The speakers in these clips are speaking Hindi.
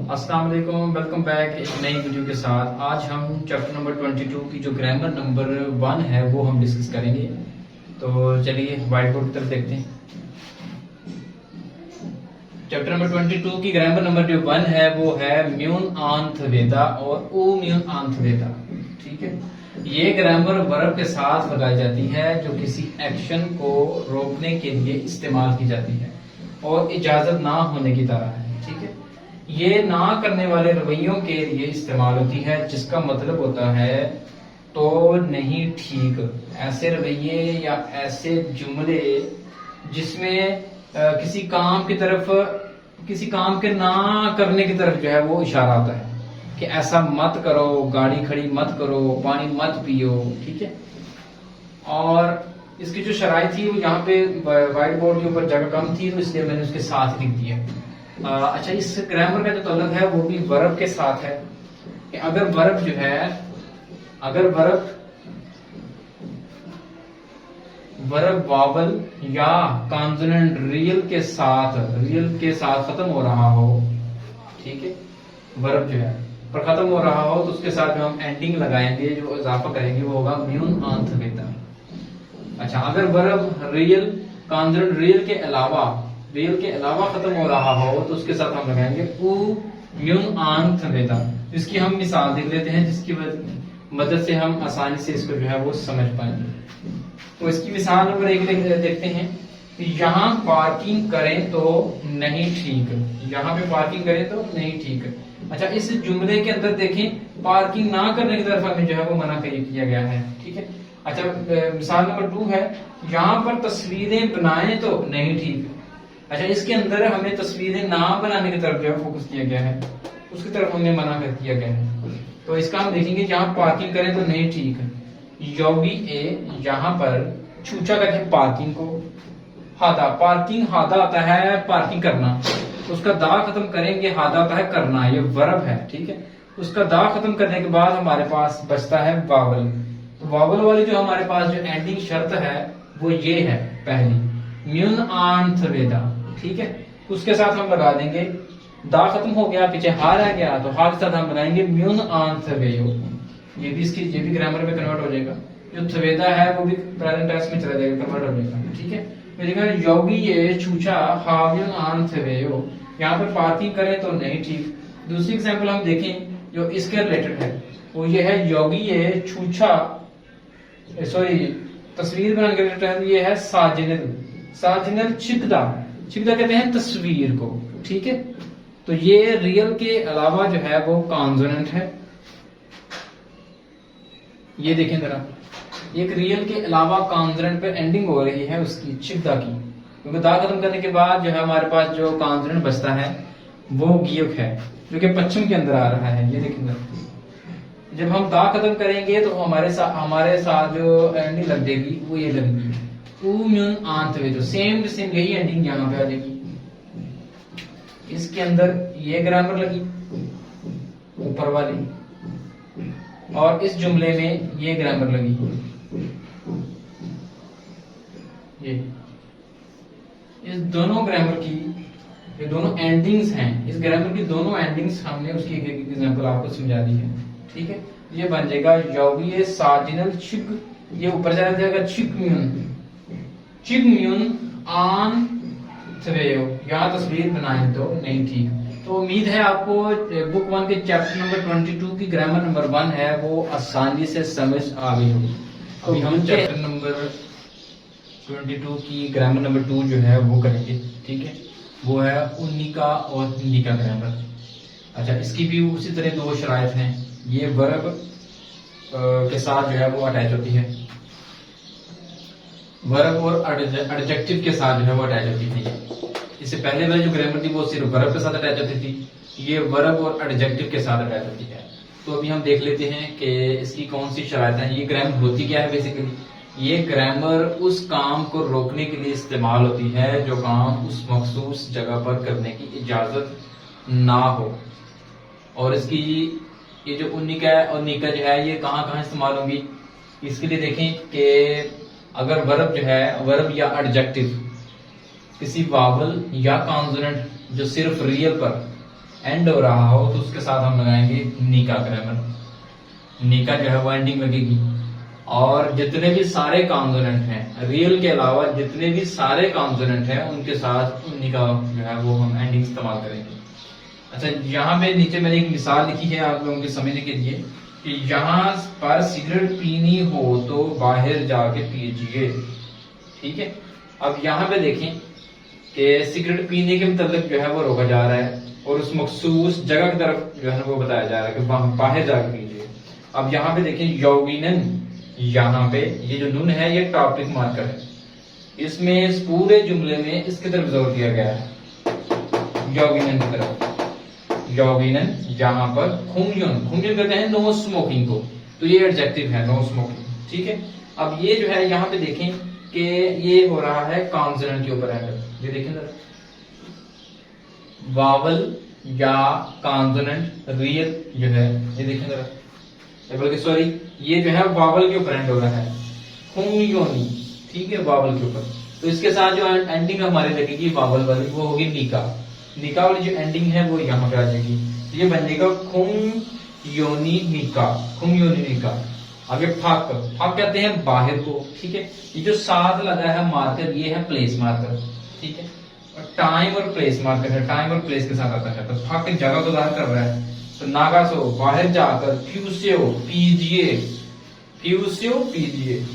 अस्सलाम वालेकुम, वेलकम बैक एक नई वीडियो के साथ। आज हम चैप्टर नंबर 22 की जो ग्रामर नंबर 1 है वो हम डिस्कस करेंगे। तो चलिए व्हाइट बोर्ड की तरफ देखते हैं। चैप्टर नंबर 22 की ग्रामर नंबर जो 1 है वो है म्यून आंथ वेदा और ओ म्यून आंथ वेदा। ठीक है, ये ग्रामर वर्ब के साथ लगाई जाती है जो किसी एक्शन को रोकने के लिए इस्तेमाल की जाती है और इजाजत ना होने की तरह है। ठीक है, ये ना करने वाले रवैयों के लिए इस्तेमाल होती है जिसका मतलब होता है तो नहीं ठीक। ऐसे रवैये या ऐसे जुमले जिसमें किसी काम की तरफ, किसी काम के ना करने की तरफ जो है वो इशारा आता है कि ऐसा मत करो, गाड़ी खड़ी मत करो, पानी मत पियो। ठीक है, और इसकी जो शराइ थी वो यहाँ पे व्हाइट बोर्ड के ऊपर जगह कम थी तो इसलिए मैंने उसके साथ लिख दिया। अच्छा, इस ग्रामर का जो तलब है वो भी वर्ब के साथ है कि अगर वर्ब जो है, अगर वर्ब वावल या कॉन्सोनेंट रियल के साथ खत्म हो रहा हो। ठीक है, वर्ब जो है पर खत्म हो रहा हो तो उसके साथ जो हम एंडिंग लगाएंगे, जो इजाफा करेंगे वो होगा म्यून आंथ वेदा। अच्छा, अगर वर्ब रियल कॉन्सोनेंट रियल के अलावा खत्म हो रहा हो तो उसके साथ हम लगाएंगे ऊ म्यून आंथ वेदा। इसकी हम मिसाल देख लेते हैं जिसकी मदद से हम आसानी से इसको जो है वो समझ पाएंगे। तो इसकी मिसाल नंबर 1 देखते हैं। यहाँ पार्किंग करें तो नहीं ठीक, यहाँ पे पार्किंग करें तो नहीं ठीक। अच्छा, इस जुमले के अंदर देखें पार्किंग ना करने की तरफ हमें जो है वो मना किया गया है। ठीक है, अच्छा मिसाल नंबर 2 है, यहाँ पर तस्वीरें बनाएं तो नहीं ठीक। अच्छा, इसके अंदर हमें तस्वीरें ना बनाने की तरफ जो है फोकस किया गया है, उसकी तरफ हमें मना कर दिया गया है। तो इसका हम देखेंगे, जहाँ पार्किंग करें तो नहीं ठीक। योगी ए, यहाँ पर छूचा कहते हैं पार्किंग को, हादा पार्किंग, हादा आता है पार्किंग करना, उसका दा खत्म करेंगे, हादा आता है करना, ये वर्ब है। ठीक है, उसका दा खत्म करने के बाद हमारे पास बचता है वावल। तो वावल वाली जो हमारे पास जो एंडिंग शर्त है वो ये है पहली, म्यून आंथ वेदा। ठीक है, उसके साथ हम लगा देंगे, दा खत्म हो गया, पीछे हा रह गया तो हा के साथ हम लगाएंगे म्यून आंथ वेयो। ये भी ग्रामर में कन्वर्ट हो जाएगा। जो थवेदा है वो भी प्रेजेंट टेंस में चला जाएगा, कन्वर्ट हो जाएगा। ठीक है, देखा योगी ये छूछा हाव्यून आंथ वेयो, यहाँ पर पार्किंग करें तो नहीं ठीक। दूसरी एग्जाम्पल हम देखें जो इसके रिलेटेड है वो ये है, योगी ये छूछा, सॉरी तस्वीर बनाने के रिलेटेड ये है साजिनल चिकदा कहते हैं तस्वीर को। ठीक है, तो ये रियल के अलावा जो है वो कॉन्सोनेंट है। ये देखें जरा, एक रियल के अलावा कॉन्सोनेंट पे एंडिंग हो रही है उसकी, चिकदा की, क्योंकि दा खत्म करने के बाद जो है हमारे पास जो कॉन्सोनेंट बचता है वो गियक है जो कि पश्चिम के अंदर आ रहा है। ये देखें जरा, जब हम दा खत्म करेंगे तो हमारे साथ जो एंडिंग लग जाएगी वो ये लगेगी म्यून आंथ वेदो, सेम टू सेम यही एंडिंग यहाँ पे आ जाएगी। इसके अंदर ये ग्रामर लगी ऊपर वाली, और इस जुमले में ये ग्रामर लगी, ये इस दोनों ग्रामर की, ये दोनों एंडिंग्स हैं, इस ग्रामर की दोनों एंडिंग्स हमने उसकी एक एग्जांपल आपको समझा दी है। ठीक है, ये बन जाएगा योगी साजिनल चिक, ये ऊपर चला जाएगा चिक म्यून आन थवेयो, यहाँ तस्वीर बनाए तो नहीं ठीक। तो उम्मीद है आपको बुक 1 के चैप्टर नंबर 22 की ग्रामर नंबर 1 है वो आसानी से समझ आ गई होगी। अभी हम चैप्टर नंबर 22 की ग्रामर नंबर 2 जो है वो करेंगे। ठीक है, वो है उन्निका और हिंदी का ग्रामर। अच्छा, इसकी भी उसी तरह 2 शराइत हैं। ये वर्ब के साथ जो है वो अटैच होती है, वर्ब और एडजेक्टिव के साथ जो है वो अटैच होती थी। इससे पहले वाली जो ग्रामर थी वो सिर्फ वर्ब के साथ अटैच होती थी, ये वर्ब और एडजेक्टिव के साथ अटैच होती है। तो अभी हम देख लेते हैं कि इसकी कौन सी शराइत है। ये ग्रामर होती क्या है बेसिकली, ये ग्रामर उस काम को रोकने के लिए इस्तेमाल होती है जो काम उस मखसूस जगह पर करने की इजाजत ना हो। और इसकी ये जो उन्निका है और निका जो है ये कहाँ कहाँ इस्तेमाल होंगी, इसके लिए देखें कि अगर वर्ब जो है, वर्ब या एडजेक्टिव किसी वावल या कॉन्सोनेंट जो सिर्फ रियल पर एंड हो रहा हो तो उसके साथ हम लगाएंगे नी का ग्रामर। नी का जो है वो एंडिंग लगेगी। और जितने भी सारे कॉन्सोनेंट हैं, रियल के अलावा जितने भी सारे कॉन्सोनेंट हैं उनके साथ नी का जो है वो हम एंडिंग इस्तेमाल करेंगे। अच्छा, यहाँ पे नीचे मैंने एक मिसाल लिखी है आप लोगों के समझने के लिए कि यहाँ पर सिगरेट पीनी हो तो बाहर जाके पीजिए। ठीक है, अब यहाँ पे देखें कि सिगरेट पीने के मतलब जो है वो रोका जा रहा है और उस मखसूस जगह की तरफ जो है वो बताया जा रहा है कि बाहर जाके पीजिए। अब यहाँ पे देखें यौगिनन, यहाँ पे ये जो नून है ये टॉपिक मार्कर है, इसमें इस पूरे जुमले में इसकी तरफ जोर दिया गया है, यौगिनन की तरफ। यौगिनन यहाँ पर खुमयुन, खुमयुन कहते हैं नो स्मोकिंग को, तो ये एडजेक्टिव है नो स्मोकिंग। ठीक है, अब ये जो है यहाँ पे देखें कि ये हो रहा है कॉन्सोनेंट के ऊपर एंड। ये देखें जरा, वावल या कॉन्सोनेंट रियल जो है, ये देखें जरा, बल्कि सॉरी ये जो है वावल के ऊपर एंड हो रहा है, खुमयोनी। ठीक है, वावल के ऊपर, तो इसके साथ जो एंडिंग हमारी लगेगी वावल वाली वो होगी निका। निका वाली जो एंडिंग है वो यहाँ पे आ जाएगी, तो ये बन जाएगा खुम योनी निका, खुम योनी निका। आगे फाक, फाक कहते हैं बाहर को। ठीक है, ये जो साथ लगा है मार्कर ये है प्लेस मार्कर। ठीक है, और टाइम और प्लेस मार्कर है, टाइम और प्लेस के साथ आता है, तो फाक जगह को जाहिर कर रहा है। तो नागासो बाहर जाकर, फ्यूसियो पीजिए, फ्यूसियो पीजिए।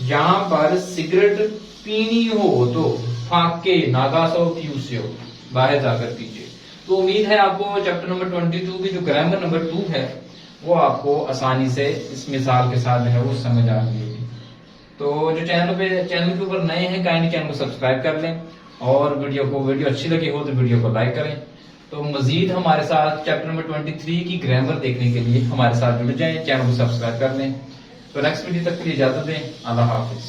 यहाँ पर सिगरेट पीनी हो तो फाके नागासो फ्यूसियो, बाहर जाकर पीजिए। तो उम्मीद है आपको चैप्टर नंबर 22 की जो ग्रामर नंबर 2 है वो आपको आसानी से इस मिसाल के साथ जो है वो समझ आ गई। तो जो चैनल के ऊपर नए हैं काइंडली चैनल को सब्सक्राइब कर लें, और वीडियो अच्छी लगी हो तो वीडियो को लाइक करें। तो मजीद हमारे साथ चैप्टर नंबर 23 की ग्रामर देखने के लिए हमारे साथ जुड़ जाएं, चैनल को सब्सक्राइब कर लें। तो नेक्स्ट वीडियो तक के लिए इजाजत दें, अल्लाह हाफिज।